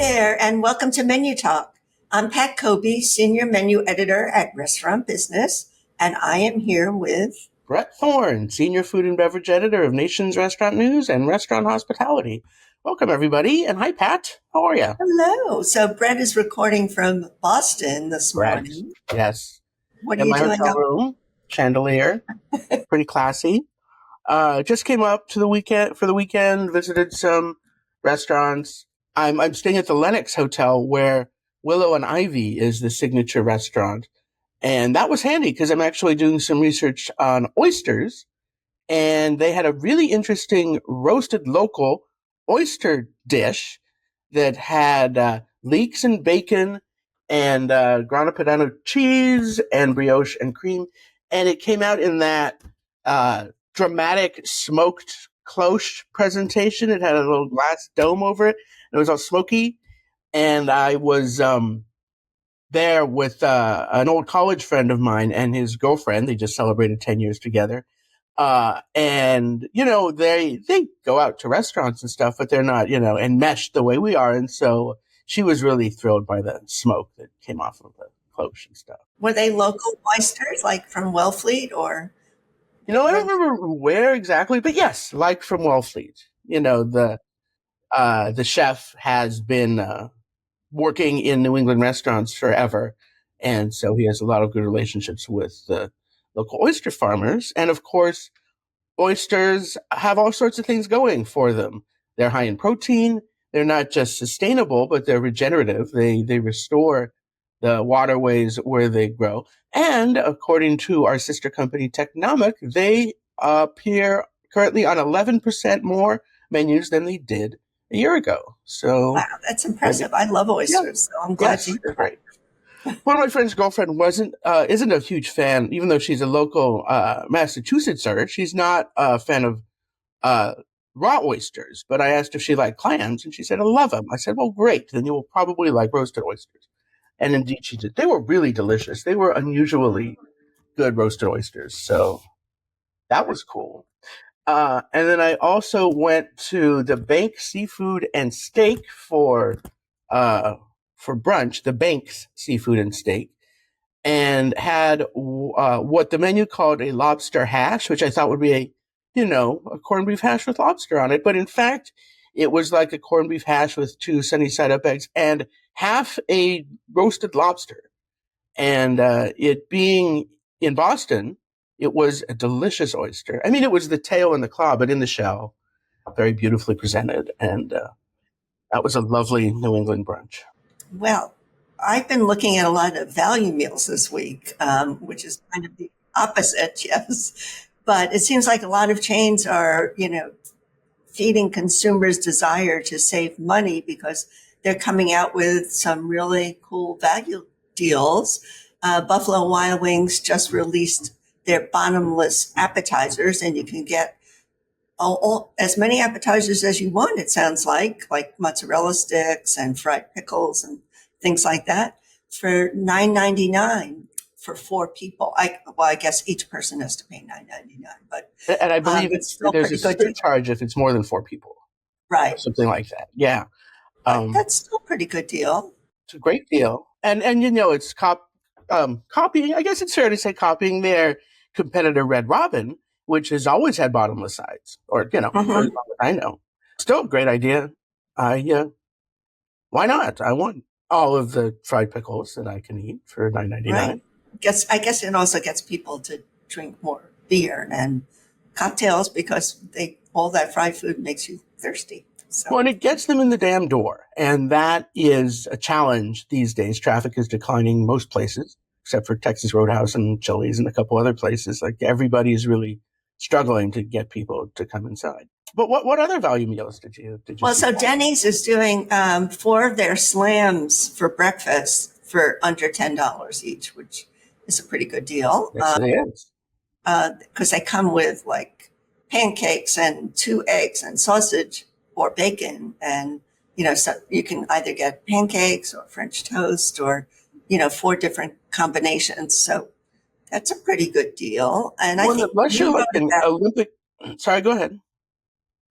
there, and welcome to Menu Talk. I'm Pat Kobe, Senior Menu Editor at Restaurant Business, and I am here with Bret Thorn, Senior Food and Beverage Editor of Nation's Restaurant News and Restaurant Hospitality. Welcome, everybody, and hi, Pat. How are you? Hello. So Brett is recording from Boston this Correct. morning. Yes. What are In you my doing hotel up? room, chandelier, pretty classy. Just came up to the weekend for the weekend, visited some restaurants. I'm staying at the Lenox Hotel where Willow and Ivy is the signature restaurant. And that was handy because I'm actually doing some research on oysters. And they had a really interesting roasted local oyster dish that had leeks and bacon and grana padano cheese and brioche and cream. And it came out in that dramatic smoked cloche presentation. It had a little glass dome over it. It was all smoky. And I was there with an old college friend of mine and his girlfriend. They just celebrated 10 years together. And, they go out to restaurants and stuff, but they're not, enmeshed the way we are. And so she was really thrilled by the smoke that came off of the cloche and stuff. Were they local oysters, like from Wellfleet, or? I don't remember where exactly, but yes, like from Wellfleet. The chef has been working in New England restaurants forever. And so he has a lot of good relationships with the local oyster farmers. And of course, oysters have all sorts of things going for them. They're high in protein. They're not just sustainable, but they're regenerative. They restore the waterways where they grow. And according to our sister company, Technomic, they appear currently on 11% more menus than they did a year ago. So Wow, that's impressive. I love oysters, so I'm glad to hear right. One of my friend's girlfriend isn't a huge fan, even though she's a local Massachusettser. She's not a fan of raw oysters. But I asked if she liked clams, and she said, "I love them." I said, "Well, great. Then you will probably like roasted oysters." And indeed, she did. They were really delicious. They were unusually good roasted oysters. So that was cool. And then I also went to the Bank Seafood and Steak for brunch. The Bank's Seafood and Steak. And had what the menu called a lobster hash, which I thought would be a corned beef hash with lobster on it. But in fact, it was like a corned beef hash with 2 sunny side up eggs and half a roasted lobster. And it being in Boston, it was a delicious oyster. I mean, it was the tail and the claw, but in the shell, very beautifully presented. And that was a lovely New England brunch. Well, I've been looking at a lot of value meals this week, which is kind of the opposite, yes. But it seems like a lot of chains are, feeding consumers' desire to save money because they're coming out with some really cool value deals. Buffalo Wild Wings just released their bottomless appetizers, and you can get as many appetizers as you want, it sounds like mozzarella sticks and fried pickles and things like that for $9.99 for 4 people. I guess each person has to pay $9.99, but And I believe it's still there's pretty a good deal. surcharge if it's more than 4 people, Right. something like that. Yeah. But that's still a pretty good deal. It's a great deal. And it's copying, I guess it's fair to say copying their competitor Red Robin, which has always had bottomless sides, or, for as long as I know. Still a great idea. Why not? I want all of the fried pickles that I can eat for $9.99. Right. I guess it also gets people to drink more beer and cocktails because all that fried food makes you thirsty. So. Well, and it gets them in the damn door. And that is a challenge these days. Traffic is declining most places, except for Texas Roadhouse and Chili's and a couple other places. Like everybody is really struggling to get people to come inside. But what other value meals did you Well, see? so Denny's is doing 4 of their slams for breakfast for under $10 each, which is a pretty good deal. Yes, it is. Because they come with like pancakes and 2 eggs and sausage or bacon. And, so you can either get pancakes or French toast or, 4 different combinations. So that's a pretty good deal. And I think you wrote about Olympic. Sorry, go ahead.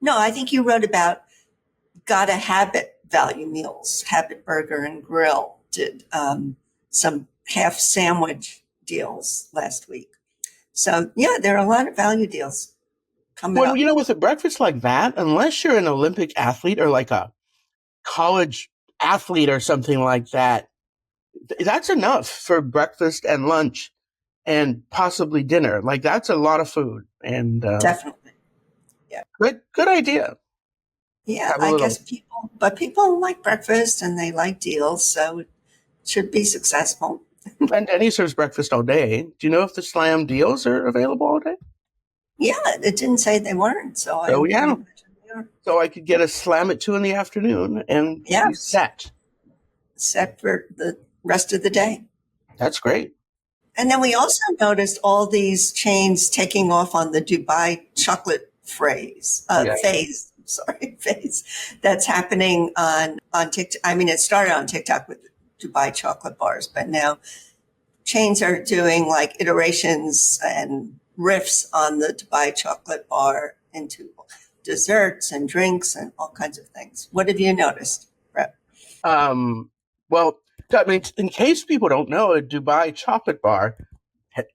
No, I think you wrote about gotta have it value meals. Habit Burger and Grill did some half sandwich deals last week. So yeah, there are a lot of value deals coming Well, up. with a breakfast like that, unless you're an Olympic athlete or like a college athlete or something like that, that's enough for breakfast and lunch and possibly dinner. Like that's a lot of food, and Definitely. Yeah. good idea. Yeah, Have a I little. guess but people like breakfast and they like deals, so it should be successful. And Denny serves breakfast all day. Do you know if the slam deals are available all day? Yeah, it didn't say they weren't, so I So would yeah, imagine they are. so I could get a slam at 2 p.m. and be Yes, set. set for the rest of the day. That's great. And then we also noticed all these chains taking off on the Dubai chocolate Yeah. phase that's happening on TikTok. I mean, it started on TikTok with Dubai chocolate bars, but now chains are doing like iterations and riffs on the Dubai chocolate bar into desserts and drinks and all kinds of things. What have you noticed, Brett? Well, I mean, in case people don't know, a Dubai chocolate bar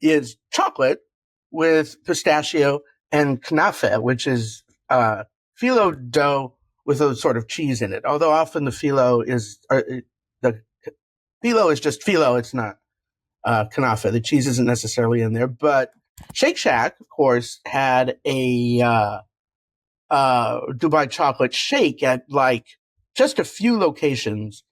is chocolate with pistachio and knafe, which is phyllo dough with a sort of cheese in it. Although often the phyllo is just phyllo; it's not knafe. The cheese isn't necessarily in there. But Shake Shack, of course, had a Dubai chocolate shake at like just a few locations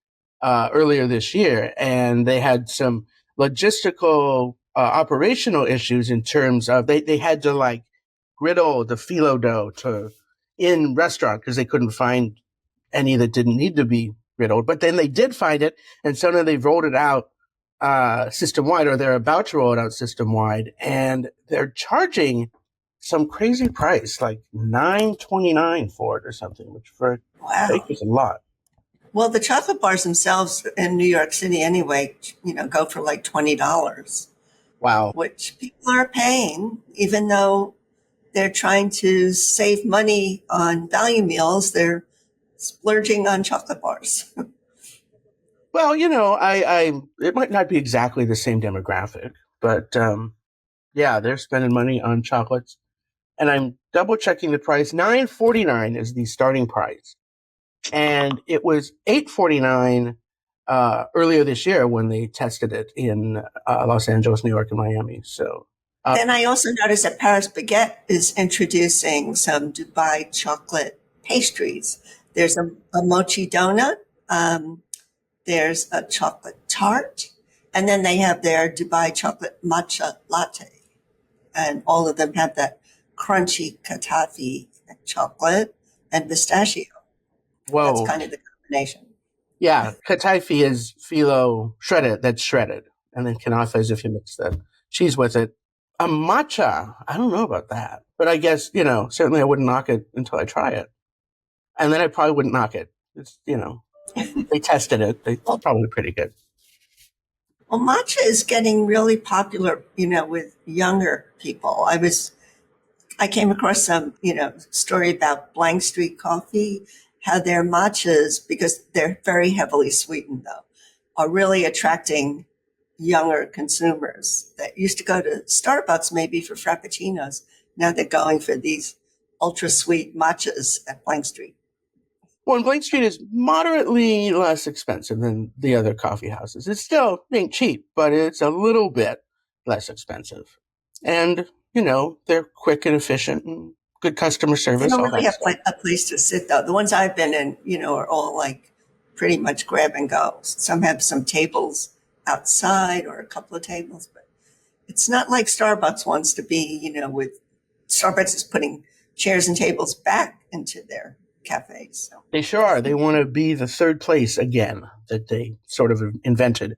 earlier this year, and they had some logistical operational issues in terms of they had to like griddle the phyllo dough to in restaurant because they couldn't find any that didn't need to be griddled. But then they did find it, and so now they've rolled it out system wide, or they're about to roll it out system wide, and they're charging some crazy price, like $9.29 for it or something, which for a shake Wow. is a lot. Well, the chocolate bars themselves in New York City anyway, go for like $20, Wow. which people are paying, even though they're trying to save money on value meals. They're splurging on chocolate bars. Well, I it might not be exactly the same demographic, but yeah, they're spending money on chocolates, and I'm double checking the price. $9.49 is the starting price, and it was $8.49 earlier this year when they tested it in Los Angeles, New York, and Miami. So, Then I also noticed that Paris Baguette is introducing some Dubai chocolate pastries. There's a mochi donut. Um, there's a chocolate tart. And then they have their Dubai chocolate matcha latte. And all of them have that crunchy katafi chocolate and pistachio. That's whoa, kind of the combination. yeah, kataifi is phyllo shredded. That's shredded, and then kanafa is if you mix the cheese with it. A matcha, I don't know about that, but I guess certainly I wouldn't knock it until I try it, and then I probably wouldn't knock it. It's they tested it. It's Well, probably pretty good. well, matcha is getting really popular, with younger people. I came across some, story about Blank Street Coffee, how their matchas, because they're very heavily sweetened though, are really attracting younger consumers that used to go to Starbucks maybe for frappuccinos. Now they're going for these ultra sweet matchas at Blank Street. Well, and Blank Street is moderately less expensive than the other coffee houses. It's still ain't cheap, but it's a little bit less expensive. And, they're quick and efficient and good customer They service, don't all really that have stuff. a place to sit though. The ones I've been in, are all like pretty much grab and go. Some have some tables outside or a couple of tables, but it's not like Starbucks wants to be, with Starbucks is putting chairs and tables back into their cafes. So They sure are. They want to be the third place again that they sort of invented.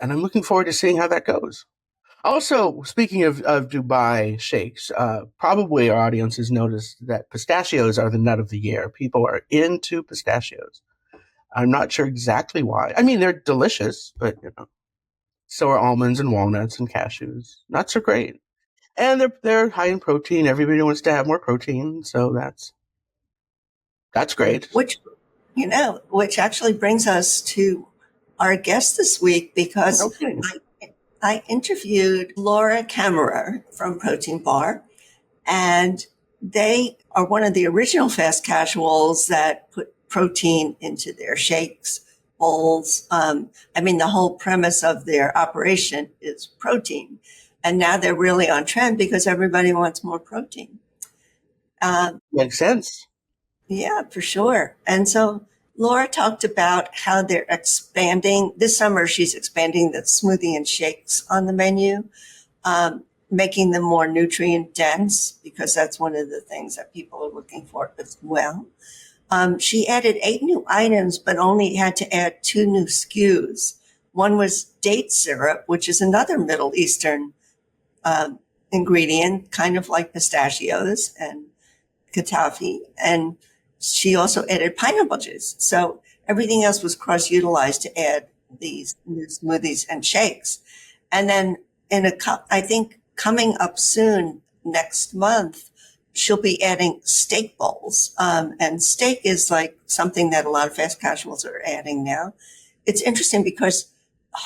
And I'm looking forward to seeing how that goes. Also, speaking of Dubai shakes, probably our audience has noticed that pistachios are the nut of the year. People are into pistachios. I'm not sure exactly why. I mean, they're delicious, but so are almonds and walnuts and cashews. Nuts are great, and they're high in protein. Everybody wants to have more protein, so that's great. which Which actually brings us to our guest this week because No kidding. I interviewed Laura Camerer from Protein Bar, and they are one of the original fast casuals that put protein into their shakes, bowls. The whole premise of their operation is protein. And now they're really on trend because everybody wants more protein. Makes sense. Yeah, for sure. And so Laura talked about how they're expanding. This summer, she's expanding the smoothie and shakes on the menu, making them more nutrient dense because that's one of the things that people are looking for as well. She added 8 new items, but only had to add 2 new SKUs. One was date syrup, which is another Middle Eastern ingredient, kind of like pistachios and katafi. And she also added pineapple juice. So everything else was cross-utilized to add these new smoothies and shakes. And then I think coming up soon, next month, she'll be adding steak bowls. And steak is like something that a lot of fast casuals are adding now. It's interesting because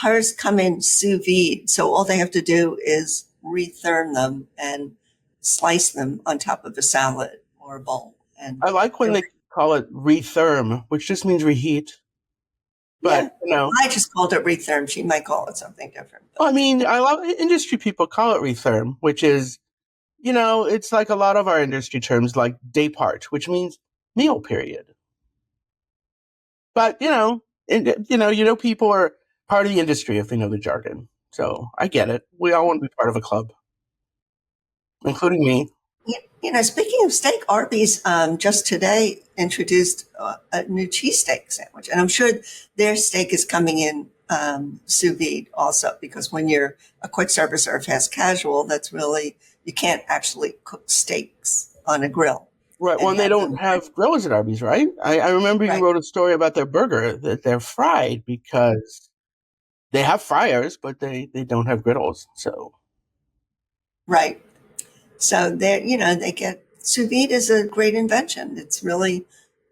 hers come in sous vide. So all they have to do is retherm them and slice them on top of a salad or a bowl. And I like when they call it retherm, which just means reheat. But, I just called it retherm. She might call it something different. I love industry people call it retherm, which is, it's like a lot of our industry terms like day part, which means meal period. But, people are part of the industry if they know the jargon. So I get it. We all want to be part of a club, including me. Speaking of steak, Arby's just today introduced a new cheesesteak sandwich. And I'm sure their steak is coming in sous vide also, because when you're a quick service or a fast casual, that's really, you can't actually cook steaks on a grill. Right. Well, they don't have grills at Arby's, right? I remember you wrote a story about their burger that they're fried because they have fryers, but they don't have griddles. So. Right. So they get sous vide is a great invention. It's really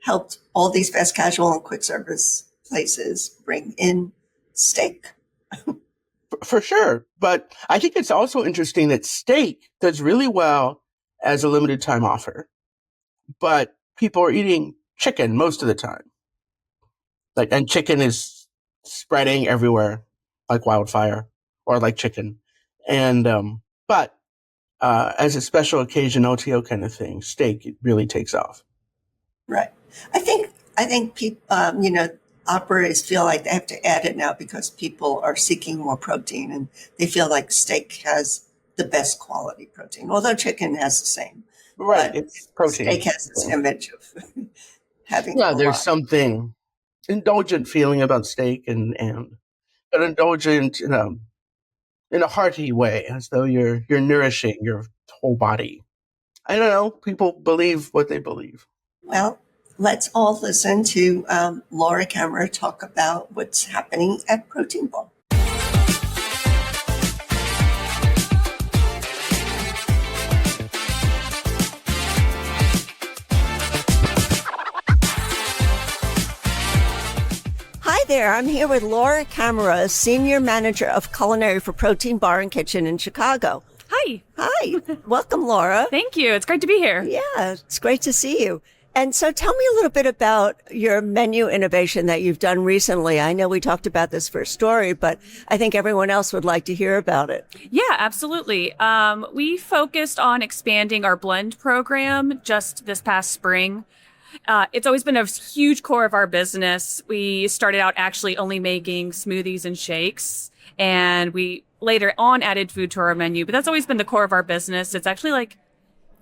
helped all these fast casual and quick service places bring in steak. For sure. But I think it's also interesting that steak does really well as a limited time offer, but people are eating chicken most of the time. And chicken is spreading everywhere like wildfire or like chicken. And, but as a special occasion OTO kind of thing, steak it really takes off. Right. I think people, operators feel like they have to add it now because people are seeking more protein, and they feel like steak has the best quality protein, although chicken has the same. Right, it's protein. Steak has this image of having. Yeah, there's something indulgent feeling about steak, and but indulgent in a hearty way, as though you're nourishing your whole body. I don't know. People believe what they believe. Well, let's all listen to Laura Camerer talk about what's happening at Protein Bar. Hi there, I'm here with Laura Camerer, Senior Manager of Culinary for Protein Bar and Kitchen in Chicago. Hi. Hi. Welcome, Laura. Thank you. It's great to be here. Yeah, it's great to see you. And so tell me a little bit about your menu innovation that you've done recently. I know we talked about this for a story, but I think everyone else would like to hear about it. Yeah, absolutely. We focused on expanding our blend program just this past spring. It's always been a huge core of our business. We started out actually only making smoothies and shakes, and we later on added food to our menu, but that's always been the core of our business. It's actually like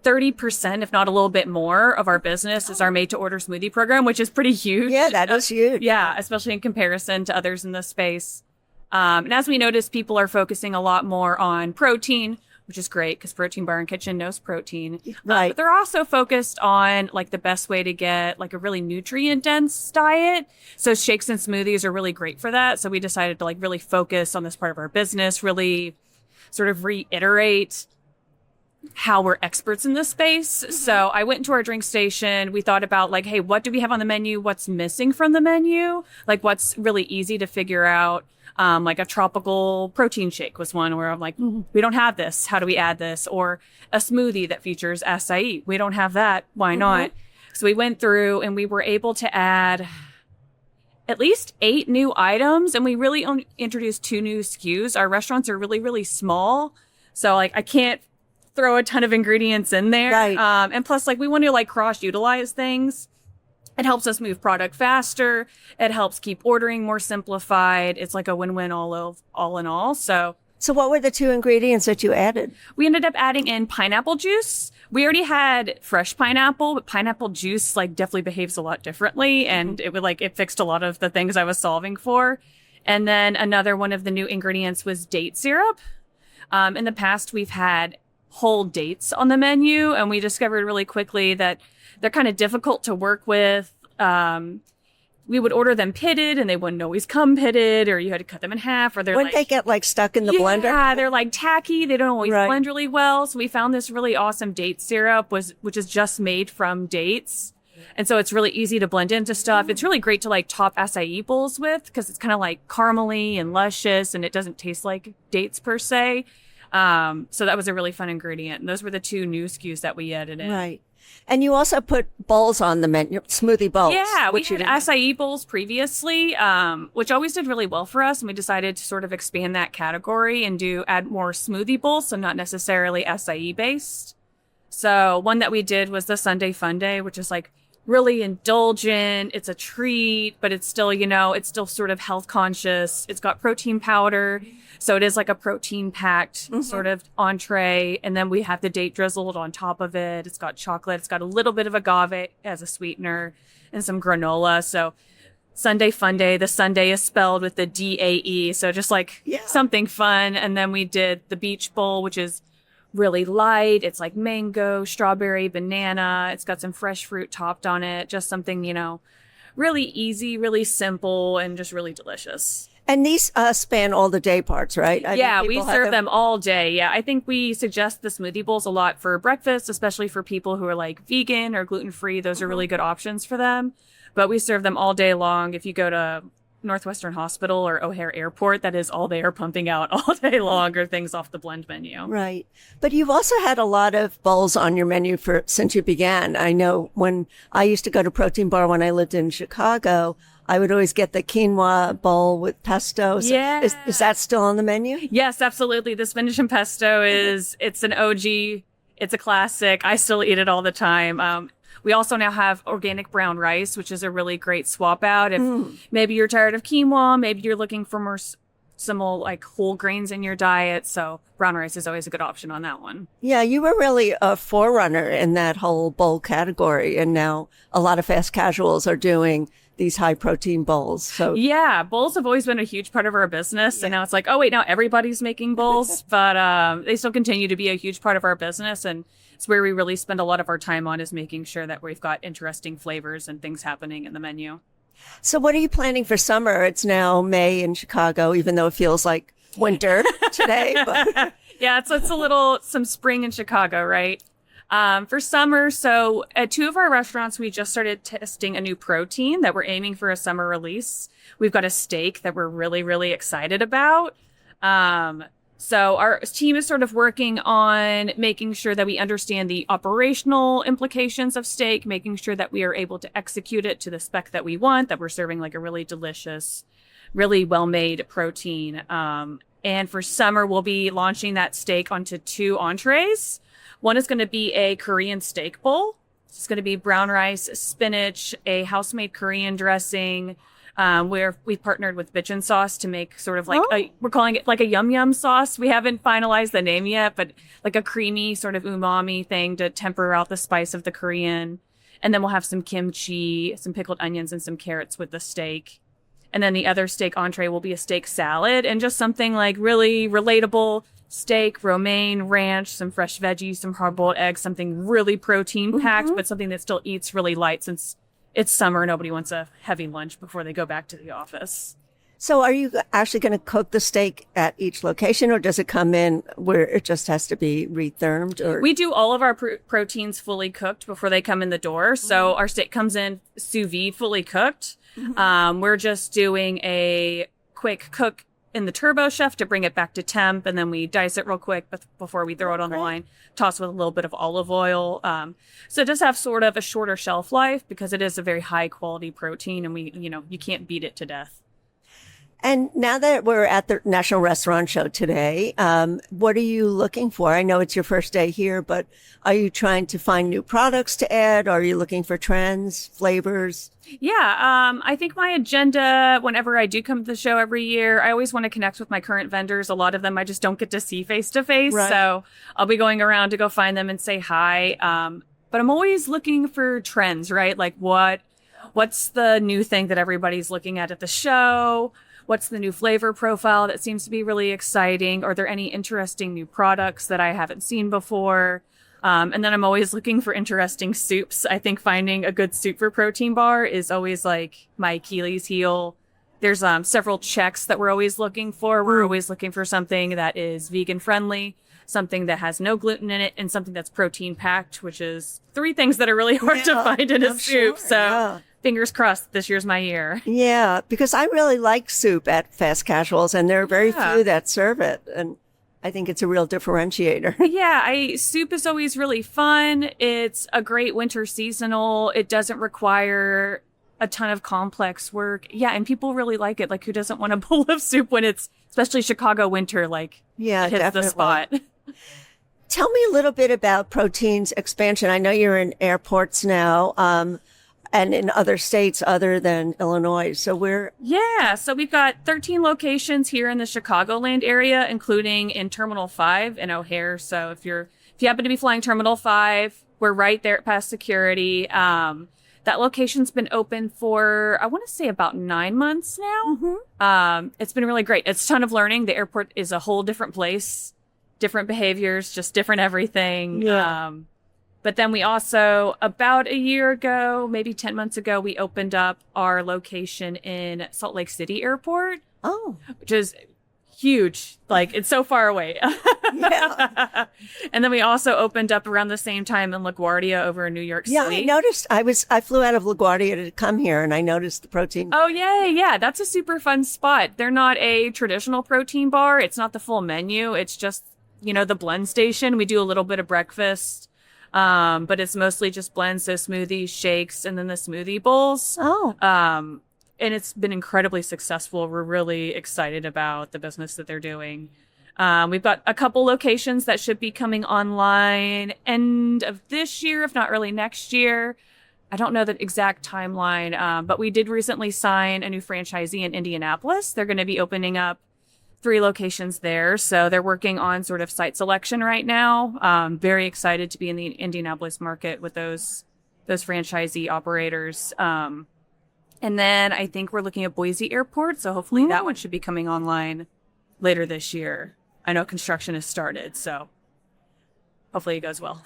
30%, if not a little bit more, of our business is our made-to-order smoothie program, which is pretty huge. Yeah, that is huge. Yeah, especially in comparison to others in the space. And as we noticed, people are focusing a lot more on protein, which is great because Protein Bar and Kitchen knows protein. Right. But they're also focused on like the best way to get like a really nutrient dense diet. So shakes and smoothies are really great for that. So we decided to like really focus on this part of our business, really sort of reiterate how we're experts in this space. So I went into our drink station. We thought about like, hey, what do we have on the menu? What's missing from the menu? Like what's really easy to figure out? Like a tropical protein shake was one where I'm like, we don't have this. How do we add this? Or a smoothie that features acai. We don't have that. Why not? So we went through and we were able to add at least 8 new items. And we really only introduced 2 new SKUs. Our restaurants are really, really small. So like I can't throw a ton of ingredients in there. Right. And plus like we want to like cross utilize things. It helps us move product faster. It helps keep ordering more simplified. It's like a win-win all in all. So what were the 2 ingredients that you added? we ended up adding in pineapple juice. We already had fresh pineapple, but pineapple juice like definitely behaves a lot differently. And it fixed a lot of the things I was solving for. And then another one of the new ingredients was date syrup. In the past, we've had whole dates on the menu, and we discovered really quickly that they're kind of difficult to work with. We would order them pitted and they wouldn't always come pitted, or you had to cut them in half, or Wouldn't they get like stuck in the blender? Yeah, they're like tacky. They don't always Right. blend really well. So we found this really awesome date syrup which is just made from dates. And so it's really easy to blend into stuff. It's really great to like top acai bowls with because it's kind of like caramely and luscious and it doesn't taste like dates per se. So that was a really fun ingredient. And those were the 2 new SKUs that we added in. Right. And you also put bowls on the menu, smoothie bowls. Yeah, we which you had didn't. acai bowls previously, which always did really well for us. And we decided to sort of expand that category and add more smoothie bowls, so not necessarily acai based. So one that we did was the Sunday Fun Day, which is like really indulgent. It's a treat, but it's still, it's still sort of health conscious. It's got protein powder. So it is like a protein packed sort of entree. And then we have the date drizzled on top of it. It's got chocolate. It's got a little bit of agave as a sweetener and some granola. So Sunday Fun Day, the Sunday is spelled with the DAE. So just like something fun. And then we did the beach bowl, which is really light. It's like mango, strawberry, banana. It's got some fresh fruit topped on it. Just something, really easy, really simple, and just really delicious. And these span all the day parts, right? Yeah, we serve them all day. Yeah, I think we suggest the smoothie bowls a lot for breakfast, especially for people who are like vegan or gluten-free. Those are really good options for them. But we serve them all day long. If you go to Northwestern Hospital or O'Hare Airport, that is all they are pumping out all day long are things off the blend menu. Right. But you've also had a lot of bowls on your menu since you began. I know when I used to go to Protein Bar when I lived in Chicago, I would always get the quinoa bowl with pesto. So Yeah. Is that still on the menu? Yes, absolutely. The spinach and pesto it's an OG. It's a classic. I still eat it all the time. We also now have organic brown rice, which is a really great swap out. If maybe you're tired of quinoa, maybe you're looking for some more like whole grains in your diet. So brown rice is always a good option on that one. Yeah, you were really a forerunner in that whole bowl category. And now a lot of fast casuals are doing these high protein bowls. So yeah, bowls have always been a huge part of our business. And now it's like, oh wait, now everybody's making bowls, but they still continue to be a huge part of our business. And it's where we really spend a lot of our time on is making sure that we've got interesting flavors and things happening in the menu. So what are you planning for summer? It's now May in Chicago, even though it feels like winter today. But Yeah, it's some spring in Chicago, right? For summer, so at 2 of our restaurants, we just started testing a new protein that we're aiming for a summer release. We've got a steak that we're really, really excited about. So our team is sort of working on making sure that we understand the operational implications of steak, making sure that we are able to execute it to the spec that we want, that we're serving like a really delicious, really well-made protein. And for summer, we'll be launching that steak onto 2 entrees. One is going to be a Korean steak bowl. It's going to be brown rice, spinach, a house-made Korean dressing, where we partnered with Bitchin sauce to make sort of like we're calling it like a yum yum sauce. We haven't finalized the name yet, but like a creamy sort of umami thing to temper out the spice of the Korean. And then we'll have some kimchi, some pickled onions, and some carrots with the steak. And then the other steak entree will be a steak salad and just something like really relatable. Steak, romaine, ranch, some fresh veggies, some hard-boiled eggs, something really protein-packed, but something that still eats really light since it's summer. Nobody wants a heavy lunch before they go back to the office. So are you actually going to cook the steak at each location, or does it come in where it just has to be rethermed? Or We do all of our proteins fully cooked before they come in the door. So our steak comes in sous vide, fully cooked. We're just doing a quick cook in the turbo chef to bring it back to temp, and then we dice it real quick before we throw it on the line, toss with a little bit of olive oil. So it does have sort of a shorter shelf life because it is a very high quality protein, and you can't beat it to death. And now that we're at the National Restaurant Show today, what are you looking for? I know it's your first day here, but are you trying to find new products to add? Are you looking for trends, flavors? Yeah, I think my agenda, whenever I do come to the show every year, I always want to connect with my current vendors. A lot of them I just don't get to see face to face. So I'll be going around to go find them and say hi. But I'm always looking for trends, right? Like what's the new thing that everybody's looking at the show? What's the new flavor profile that seems to be really exciting? Are there any interesting new products that I haven't seen before? And then I'm always looking for interesting soups. I think finding a good soup for Protein Bar is always like my Achilles heel. There's several checks that we're always looking for. We're always looking for something that is vegan friendly, something that has no gluten in it, and something that's protein packed, which is 3 things that are really hard to find in a soup. Fingers crossed, this year's my year. Yeah, because I really like soup at fast casuals, and there are very few that serve it. And I think it's a real differentiator. Yeah, soup is always really fun. It's a great winter seasonal. It doesn't require a ton of complex work. Yeah, and people really like it. Like, who doesn't want a bowl of soup when it's, especially Chicago winter, like, yeah, it hits definitely. the spot. Tell me a little bit about Protein's expansion. I know you're in airports now, and in other states other than Illinois. So so we've got 13 locations here in the Chicagoland area, including in Terminal 5 in O'Hare. So if you happen to be flying Terminal 5, we're right there past security. That location's been open for, I want to say, about 9 months now. It's been really great. It's a ton of learning. The airport is a whole different place, different behaviors, just different everything. Yeah. But then we also, about a year ago, maybe 10 months ago, we opened up our location in Salt Lake City Airport. Oh. Which is huge. Like, it's so far away. Yeah. And then we also opened up around the same time in LaGuardia over in New York City. Yeah, I noticed. I flew out of LaGuardia to come here, and I noticed the Protein. Oh, yeah. That's a super fun spot. They're not a traditional protein bar. It's not the full menu. It's just, the blend station. We do a little bit of breakfast. But it's mostly just blends, so smoothies, shakes, and then the smoothie bowls. Oh. And it's been incredibly successful. We're really excited about the business that they're doing. We've got a couple locations that should be coming online end of this year, if not early next year. I don't know the exact timeline, but we did recently sign a new franchisee in Indianapolis. They're going to be opening up 3 locations there. So they're working on sort of site selection right now. Very excited to be in the Indianapolis market with those franchisee operators. And then I think we're looking at Boise Airport. So hopefully that one should be coming online later this year. I know construction has started, so hopefully it goes well.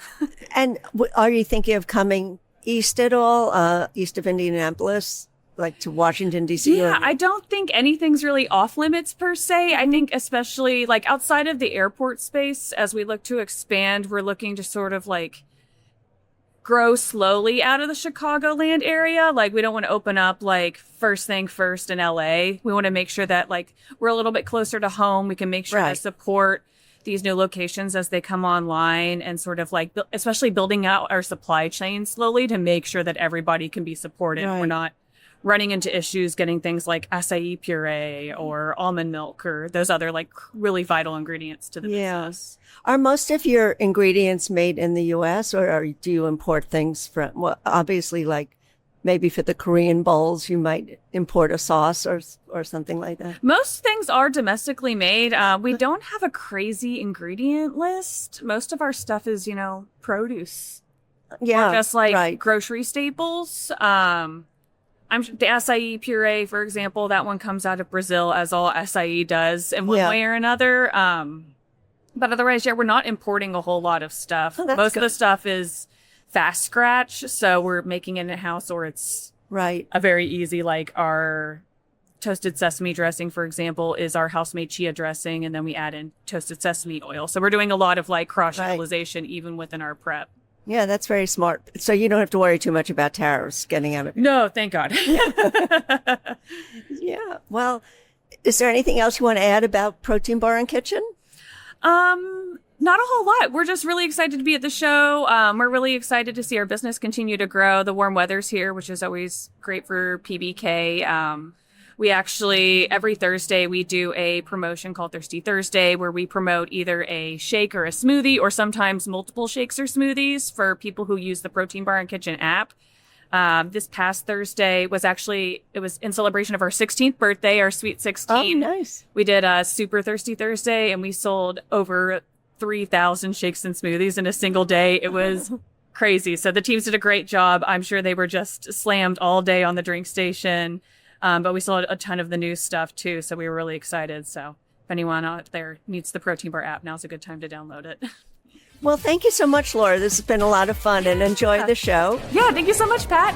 And are you thinking of coming east at all, east of Indianapolis? Like to Washington, D.C.? Yeah, I don't think anything's really off limits per se. I think especially like outside of the airport space, as we look to expand, we're looking to sort of like grow slowly out of the Chicagoland area. Like, we don't want to open up like first thing first in LA. We want to make sure that like we're a little bit closer to home. We can make sure to support these new locations as they come online, and sort of like, especially building out our supply chain slowly to make sure that everybody can be supported. We're not running into issues getting things like acai puree or almond milk or those other like really vital ingredients to the business. Are most of your ingredients made in the U.S. or do you import things from, well, obviously, like maybe for the Korean bowls, you might import a sauce or something like that? Most things are domestically made. We don't have a crazy ingredient list. Most of our stuff is, produce. Yeah. Or just like grocery staples. The acai puree, for example, that one comes out of Brazil, as all acai does in one way or another. But otherwise, we're not importing a whole lot of stuff. Most of the stuff is fast scratch, so we're making it in-house, or it's a very easy, like our toasted sesame dressing, for example, is our house-made chia dressing, and then we add in toasted sesame oil. So we're doing a lot of like cross-utilization even within our prep. Yeah, that's very smart. So you don't have to worry too much about tariffs getting out of it. No, thank God. Yeah. Well, is there anything else you want to add about Protein Bar and Kitchen? Not a whole lot. We're just really excited to be at the show. We're really excited to see our business continue to grow. The warm weather's here, which is always great for PBK. We actually, every Thursday, we do a promotion called Thirsty Thursday, where we promote either a shake or a smoothie, or sometimes multiple shakes or smoothies for people who use the Protein Bar and Kitchen app. This past Thursday it was in celebration of our 16th birthday, our sweet 16. Oh, nice. We did a super Thirsty Thursday, and we sold over 3,000 shakes and smoothies in a single day. It was crazy. So the teams did a great job. I'm sure they were just slammed all day on the drink station. But we sold a ton of the new stuff too. So we were really excited. So if anyone out there needs the Protein Bar app, now's a good time to download it. Well, thank you so much, Laura. This has been a lot of fun, and enjoy the show. Yeah, thank you so much, Pat.